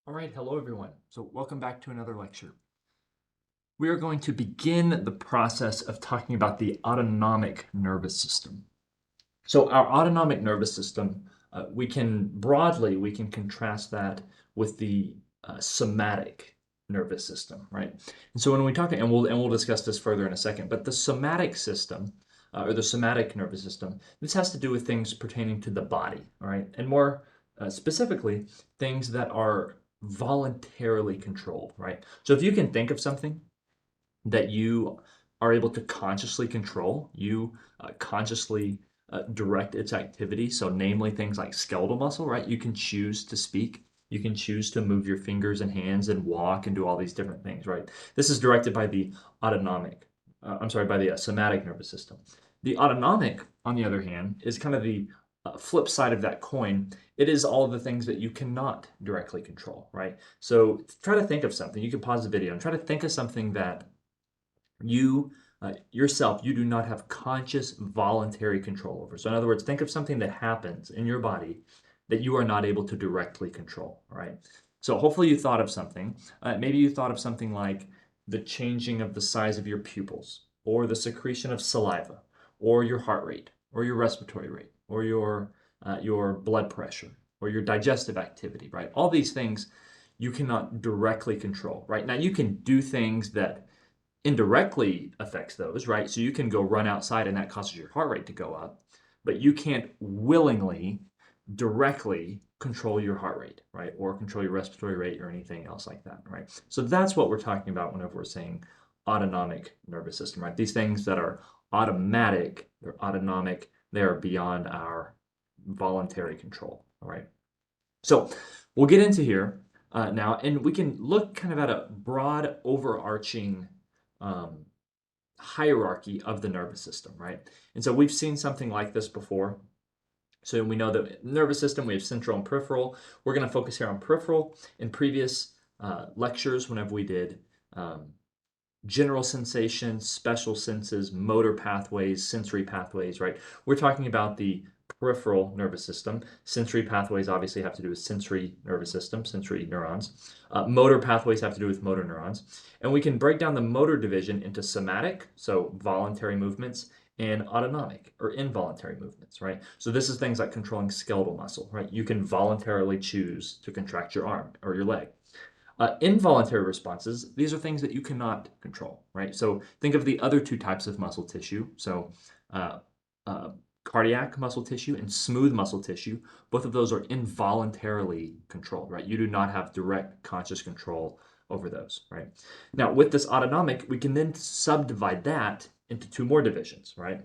All right, hello everyone. So welcome back to another lecture. We are going to begin the process of talking about the autonomic nervous system. So our autonomic nervous system, we can contrast that with the somatic nervous system, right? And so when we talk, and we'll discuss this further in a second, but the somatic system, or the somatic nervous system, this has to do with things pertaining to the body, all right, and more specifically, things that are voluntarily controlled, right? So if you can think of something that you are able to consciously control, you consciously direct its activity. So, namely things like skeletal muscle, right? You can choose to speak, you can choose to move your fingers and hands and walk and do all these different things, right? This is directed by the autonomic, by the somatic nervous system. The autonomic, on the other hand, is kind of the flip side of that coin. It is all of the things that you cannot directly control, right? So try to think of something. You can pause the video and try to think of something that you yourself, you do not have conscious voluntary control over. So in other words, think of something that happens in your body that you are not able to directly control, right? So hopefully you thought of something. Maybe you thought of something like the changing of the size of your pupils, or the secretion of saliva, or your heart rate, or your respiratory rate, or your blood pressure, or your digestive activity, right? All these things you cannot directly control, right? Now you can do things that indirectly affects those, right? So you can go run outside and that causes your heart rate to go up, but you can't willingly, directly control your heart rate, right? Or control your respiratory rate or anything else like that, right? So that's what we're talking about whenever we're saying autonomic nervous system, right? These things that are automatic, they're autonomic, they are beyond our voluntary control, all right? So we'll get into here now, and we can look kind of at a broad overarching um, hierarchy of the nervous system, right? And so we've seen something like this before. So we know that nervous system, we have central and peripheral. We're going to focus here on peripheral. In previous lectures, whenever we did general sensations, special senses, motor pathways, sensory pathways, right? We're talking about the peripheral nervous system. Sensory pathways obviously have to do with sensory nervous system, sensory neurons. Motor pathways have to do with motor neurons. And we can break down the motor division into somatic, so voluntary movements, and autonomic, or involuntary movements, right? So this is things like controlling skeletal muscle, right? You can voluntarily choose to contract your arm or your leg. Involuntary responses, these are things that you cannot control, right? So think of the other two types of muscle tissue. So uh, uh, cardiac muscle tissue and smooth muscle tissue, both of those are involuntarily controlled, right? You do not have direct conscious control over those, right? Now, with this autonomic, we can then subdivide that into two more divisions, right?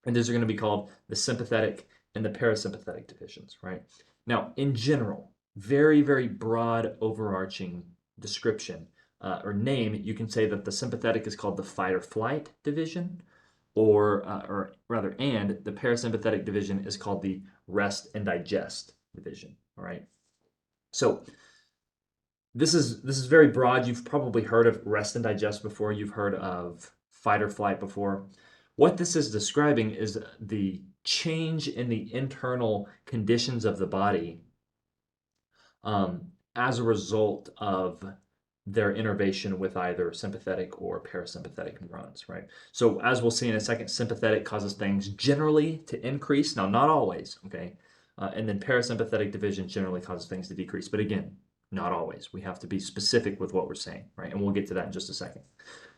And these are going to be called the sympathetic and the parasympathetic divisions, right? Now, in general, very, very broad overarching description or name, you can say that the sympathetic is called the fight or flight division, and the parasympathetic division is called the rest and digest division. All right. So this is very broad. You've probably heard of rest and digest before. You've heard of fight or flight before. What this is describing is the change in the internal conditions of the body as a result of their innervation with either sympathetic or parasympathetic neurons, right? So as we'll see in a second, sympathetic causes things generally to increase. Now, not always, okay? And then parasympathetic division generally causes things to decrease. But again, not always. We have to be specific with what we're saying, right? And we'll get to that in just a second.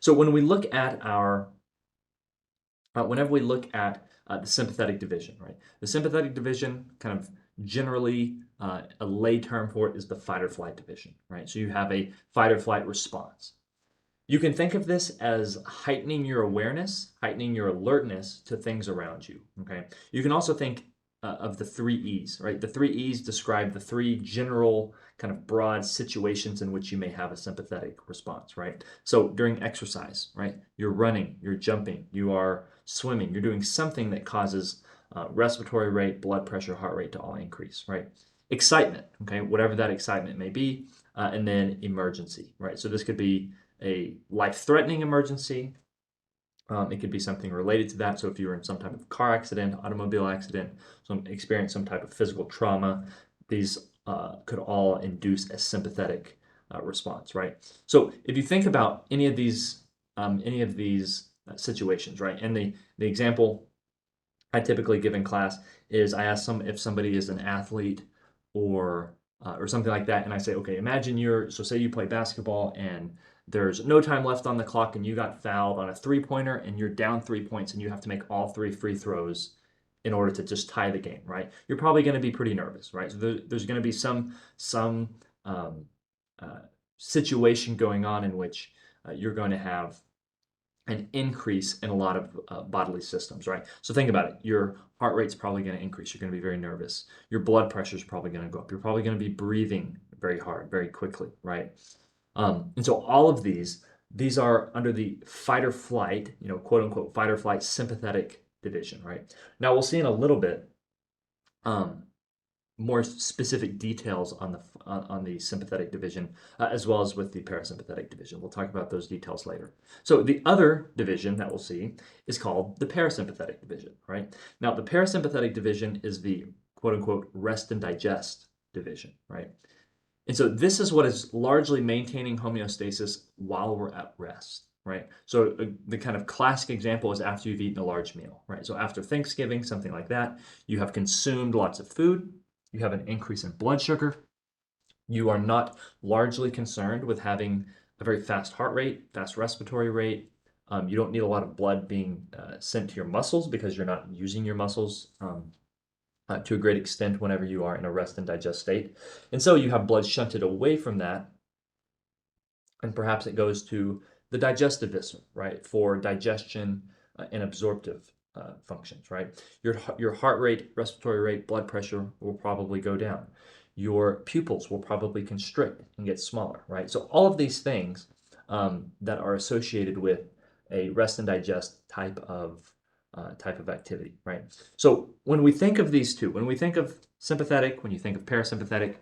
So when we look at whenever we look at the sympathetic division, right? The sympathetic division, kind of generally, a lay term for it is the fight or flight division, right? So you have a fight or flight response. You can think of this as heightening your awareness, heightening your alertness to things around you, okay? You can also think of the three E's, right? The three E's describe the three general kind of broad situations in which you may have a sympathetic response, right? So during exercise, right? You're running, you're jumping, you are swimming, you're doing something that causes respiratory rate, blood pressure, heart rate to all increase, right? Excitement, okay? Whatever that excitement may be, and then emergency, right? So this could be a life-threatening emergency. It could be something related to that. So if you were in some type of car accident, automobile accident, experience some type of physical trauma, these could all induce a sympathetic response, right? So if you think about any of these situations, right? And the example I typically give in class is I ask some if somebody is an athlete or something like that, and I say, okay, imagine say you play basketball and there's no time left on the clock and you got fouled on a three-pointer and you're down 3 points and you have to make all 3 free throws in order to just tie the game, right? You're probably going to be pretty nervous, right? So there's going to be some um, uh, situation going on in which you're going to have an increase in a lot of bodily systems, right? So think about it. Your heart rate's probably going to increase. You're going to be very nervous. Your blood pressure is probably going to go up. You're probably going to be breathing very hard, very quickly, right? And so all of these are under the fight or flight, quote unquote, fight or flight sympathetic division, right? Now we'll see in a little bit um, more specific details on the sympathetic division, as well as with the parasympathetic division. We'll talk about those details later. So the other division that we'll see is called the parasympathetic division, right? Now the parasympathetic division is the quote unquote rest and digest division, right? And so this is what is largely maintaining homeostasis while we're at rest, right? So the kind of classic example is after you've eaten a large meal, right? So after Thanksgiving, something like that, you have consumed lots of food, you have an increase in blood sugar, you are not largely concerned with having a very fast heart rate, fast respiratory rate. You don't need a lot of blood being sent to your muscles because you're not using your muscles to a great extent whenever you are in a rest and digest state. And so you have blood shunted away from that, and perhaps it goes to the digestive system, right, for digestion and absorptive functions, right? Your heart rate, respiratory rate, blood pressure will probably go down. Your pupils will probably constrict and get smaller, right? So all of these things that are associated with a rest and digest type of activity, right? So when we think of these two, when we think of sympathetic, when you think of parasympathetic,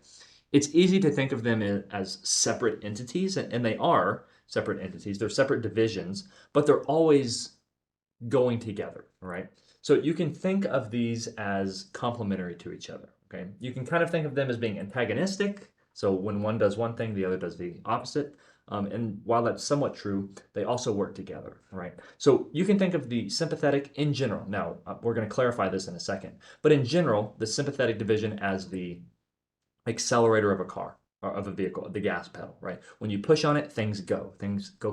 it's easy to think of them as separate entities, and they are separate entities. They're separate divisions, but they're always going together, right? So you can think of these as complementary to each other, okay? You can kind of think of them as being antagonistic. So when one does one thing, the other does the opposite. And while that's somewhat true, they also work together, right? So you can think of the sympathetic in general. Now, we're going to clarify this in a second. But in general, the sympathetic division as the accelerator of a car or of a vehicle, the gas pedal, right? When you push on it, things go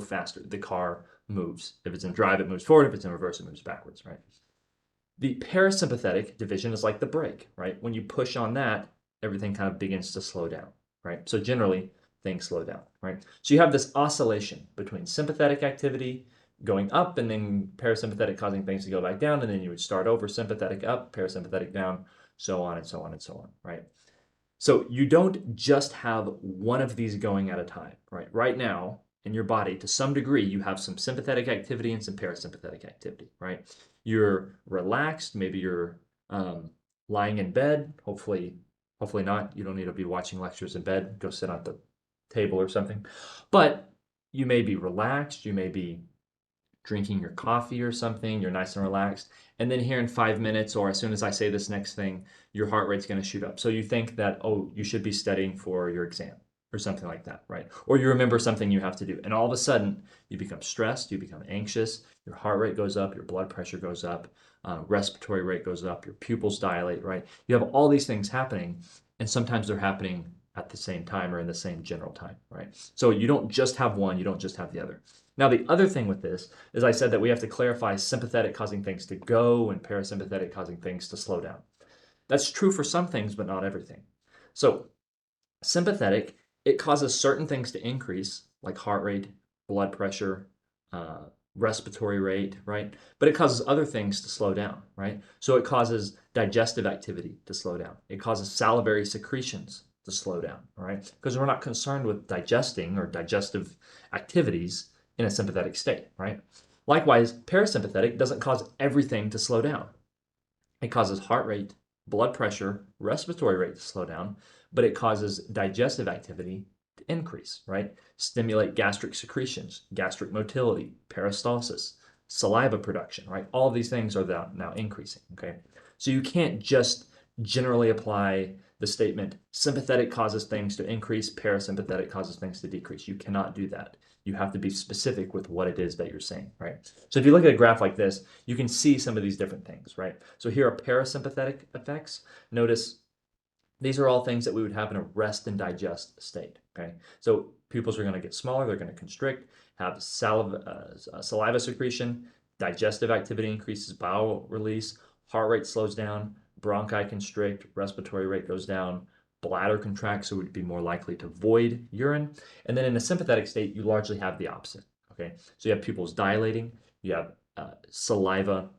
faster. The car moves. If it's in drive, it moves forward. If it's in reverse, it moves backwards, right? The parasympathetic division is like the brake, right? When you push on that, everything kind of begins to slow down, right? So generally, things slow down, right? So you have this oscillation between sympathetic activity going up and then parasympathetic causing things to go back down, and then you would start over sympathetic up, parasympathetic down, so on and so on and so on, right? So you don't just have one of these going at a time, right? Right now, in your body, to some degree, you have some sympathetic activity and some parasympathetic activity, right? You're relaxed, maybe you're lying in bed, hopefully not. You don't need to be watching lectures in bed. Go sit at the table or something. But you may be relaxed, you may be drinking your coffee or something, you're nice and relaxed. And then here in 5 minutes, or as soon as I say this next thing, your heart rate's going to shoot up. So you think that, oh, you should be studying for your exam or something like that, right? Or you remember something you have to do. And all of a sudden, you become stressed, you become anxious, your heart rate goes up, your blood pressure goes up, respiratory rate goes up, your pupils dilate, right? You have all these things happening, and sometimes they're happening at the same time or in the same general time, right? So you don't just have one, you don't just have the other. Now, the other thing with this is I said that we have to clarify sympathetic causing things to go and parasympathetic causing things to slow down. That's true for some things, but not everything. So sympathetic, it causes certain things to increase, like heart rate, blood pressure, respiratory rate, right? But it causes other things to slow down, right? So it causes digestive activity to slow down. It causes salivary secretions to slow down, right? Because we're not concerned with digesting or digestive activities in a sympathetic state, right? Likewise, parasympathetic doesn't cause everything to slow down. It causes heart rate, blood pressure, respiratory rate to slow down, but it causes digestive activity to increase, right? Stimulate gastric secretions, gastric motility, peristalsis, saliva production, right? All of these things are now increasing, okay? So you can't just generally apply the statement, sympathetic causes things to increase, parasympathetic causes things to decrease. You cannot do that. You have to be specific with what it is that you're saying, right? So if you look at a graph like this, you can see some of these different things, right? So here are parasympathetic effects. Notice these are all things that we would have in a rest and digest state, okay? So pupils are going to get smaller, they're going to constrict, have saliva secretion, digestive activity increases, bowel release, heart rate slows down, bronchi constrict, respiratory rate goes down, bladder contracts, so we'd be more likely to void urine. And then in a sympathetic state, you largely have the opposite, okay? So you have pupils dilating, you have saliva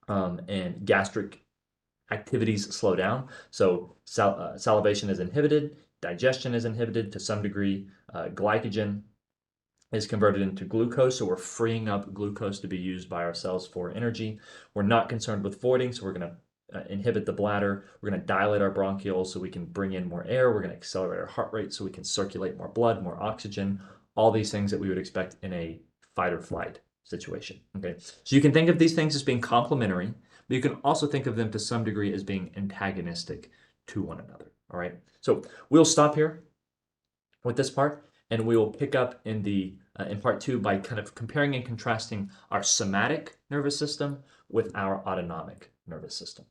and gastric activities slow down. So salivation is inhibited, digestion is inhibited to some degree, glycogen is converted into glucose, so we're freeing up glucose to be used by our cells for energy. We're not concerned with voiding, so we're going to inhibit the bladder. We're going to dilate our bronchioles so we can bring in more air. We're going to accelerate our heart rate so we can circulate more blood, more oxygen, all these things that we would expect in a fight or flight situation. Okay, so you can think of these things as being complementary, but you can also think of them to some degree as being antagonistic to one another. All right, so we'll stop here with this part, and we will pick up in part two by kind of comparing and contrasting our somatic nervous system with our autonomic nervous system.